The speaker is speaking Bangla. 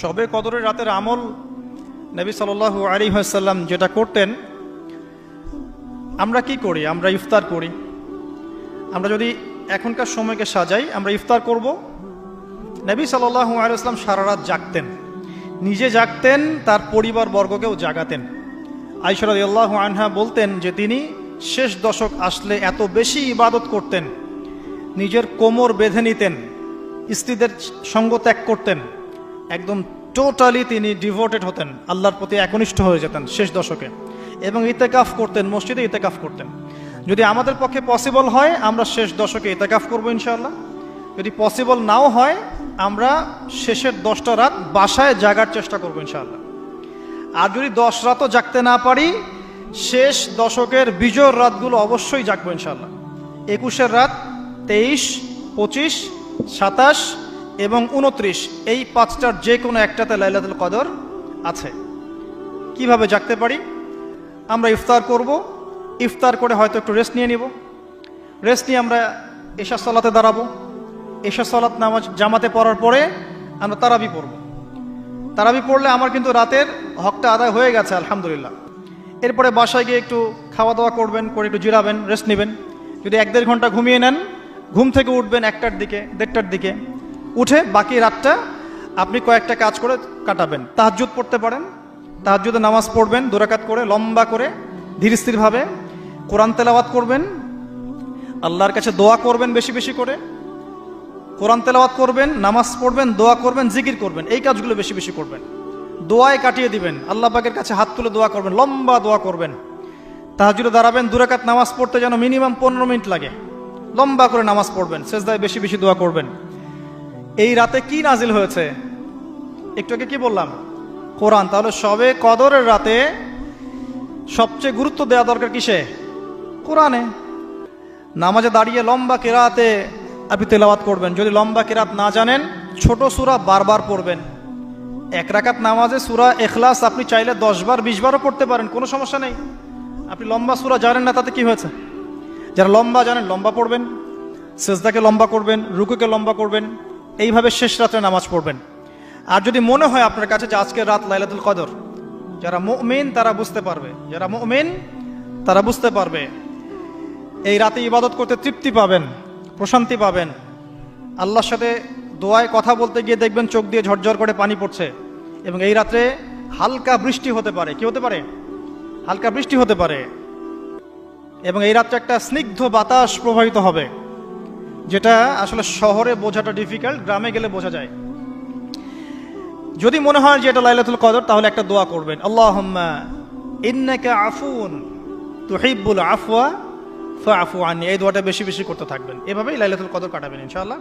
শবে কদরের রাতের আমল নবী সাল্লাল্লাহু আলাইহি ওয়াসাল্লাম যেটা করতেন, আমরা কি করি? আমরা ইফতার করি। আমরা যদি এখনকার সময়কে সাজাই, আমরা ইফতার করব। নবী সাল্লাল্লাহু আলাইহি ওয়াসাল্লাম সারা রাত জাগতেন, নিজে জাগতেন, তার পরিবার বর্গকেও জাগাতেন। আয়েশা রাদিয়াল্লাহু আনহা বলতেন যে তিনি শেষ দশক আসলে এত বেশি ইবাদত করতেন, নিজের কোমর বেঁধে নিতেন, স্ত্রীদের সঙ্গ ত্যাগ করতেন, একদম টোটালি তিনি ডিভোটেড হতেন, আল্লাহর প্রতি একনিষ্ঠ হয়ে যেতেন শেষ দশকে, এবং ইতেকাফ করতেন, মসজিদে ইতেকাফ করতেন। যদি আমাদের পক্ষে পসিবল হয় আমরা শেষ দশকে ইতেকাফ করবো ইনশাআল্লাহ। যদি পসিবল নাও হয় আমরা শেষের 10টা রাত বাসায় জাগার চেষ্টা করবো ইনশাআল্লাহ। আর যদি 10 রাতও জাগতে না পারি, শেষ দশকের বিজয়ের রাতগুলো অবশ্যই জাগবো ইনশাআল্লাহ। 21-এর রাত, 23, 25, 27 এবং 29, এই 5টার যে কোনো একটাতে লাইলাতুল কদর আছে। কিভাবে জাগতে পারি? আমরা ইফতার করব, ইফতার করে হয়তো একটু রেস্ট নিয়ে নিব, রেস্ট নিয়ে আমরা এশা সালাতে দাঁড়াবো, এশা সালাত নামাজ জামাতে পড়ার পরে আমরা তারাবি পড়ব। তারাবি পড়লে আমার কিন্তু রাতের হকটা আদায় হয়ে গেছে আলহামদুলিল্লাহ। এরপরে বাসায় গিয়ে একটু খাওয়া দাওয়া করবেন, করে একটু জিরাবেন, রেস্ট নেবেন। যদি 1-1.5 ঘন্টা ঘুমিয়ে নেন, ঘুম থেকে উঠবেন 1টার দিকে, 1:30টার দিকে, উঠে বাকি রাতটা আপনি কয়েকটা কাজ করে কাটাবেন। তাহাজ্জুদ পড়তে পারেন, তাহাজ্জুদে নামাজ পড়বেন 2 রাকাত করে, লম্বা করে, ধীর স্থিরভাবে কোরআন তেলাওয়াত করবেন, আল্লাহর কাছে দোয়া করবেন, বেশি বেশি করে কোরআন তেলাওয়াত করবেন, নামাজ পড়বেন, দোয়া করবেন, জিকির করবেন। এই কাজগুলো বেশি বেশি করবেন। দোয়ায় কাটিয়ে দিবেন, আল্লাহ পাকের কাছে হাত তুলে দোয়া করবেন, লম্বা দোয়া করবেন। তাহাজ্জুদে দাঁড়াবেন, 2 রাকাত নামাজ পড়তে যেন মিনিমাম 15 মিনিট লাগে, লম্বা করে নামাজ পড়বেন, সেজদায় বেশি বেশি দোয়া করবেন। এই রাতে কি নাজিল হয়েছে? একটু আগে কি বললাম? কোরআন। তাহলে শবে কদরের রাতে সবচেয়ে গুরুত্ব দেওয়া দরকার কিসে? কোরআনে। নামাজে দাঁড়িয়ে লম্বা কেরাতে আপনি তেলাওয়াত করবেন। যদি লম্বা কেরাত না জানেন, ছোট সূরা বারবার পড়বেন। 1 রাকাত নামাজে সূরা ইখলাস আপনি চাইলে 10 বার 20 বারও পড়তে পারেন, কোনো সমস্যা নেই। আপনি লম্বা সূরা জানেন না, তাতে কি হয়েছে? যারা লম্বা জানেন লম্বা পড়বেন, সেজদাকে লম্বা করবেন, রুকুকে লম্বা করবেন, এইভাবে শেষ রাতে নামাজ পড়বেন। আর যদি মনে হয় আপনার কাছে যে আজকের রাত লাইলাতুল কদর, যারা মুমিন তারা বুঝতে পারবে, যারা মুমিন তারা বুঝতে পারবে এই রাতে ইবাদত করতে তৃপ্তি পাবেন, প্রশান্তি পাবেন। আল্লাহর সাথে দোয়ায় কথা বলতে গিয়ে দেখবেন চোখ দিয়ে ঝরঝর করে পানি পড়ছে, এবং এই রাতে হালকা বৃষ্টি হতে পারে। কি হতে পারে? হালকা বৃষ্টি হতে পারে। এবং এই রাত্রে একটা স্নিগ্ধ বাতাস প্রবাহিত হবে, যেটা আসলে শহরে বোঝাটা ডিফিকাল্ট, গ্রামে গেলে বোঝা যায়। যদি মনে হয় যে এটা লাইলাতুল কদর, তাহলে একটা দোয়া করবেন, আল্লাহুম্মা ইন্নাকা আফুন তুহিব্বুল আফওয়া ফাআফু আননি। এই দোয়াটা বেশি বেশি করতে থাকবেন। এভাবেই লাইলাতুল কদর কাটাবেন ইনশাআল্লাহ।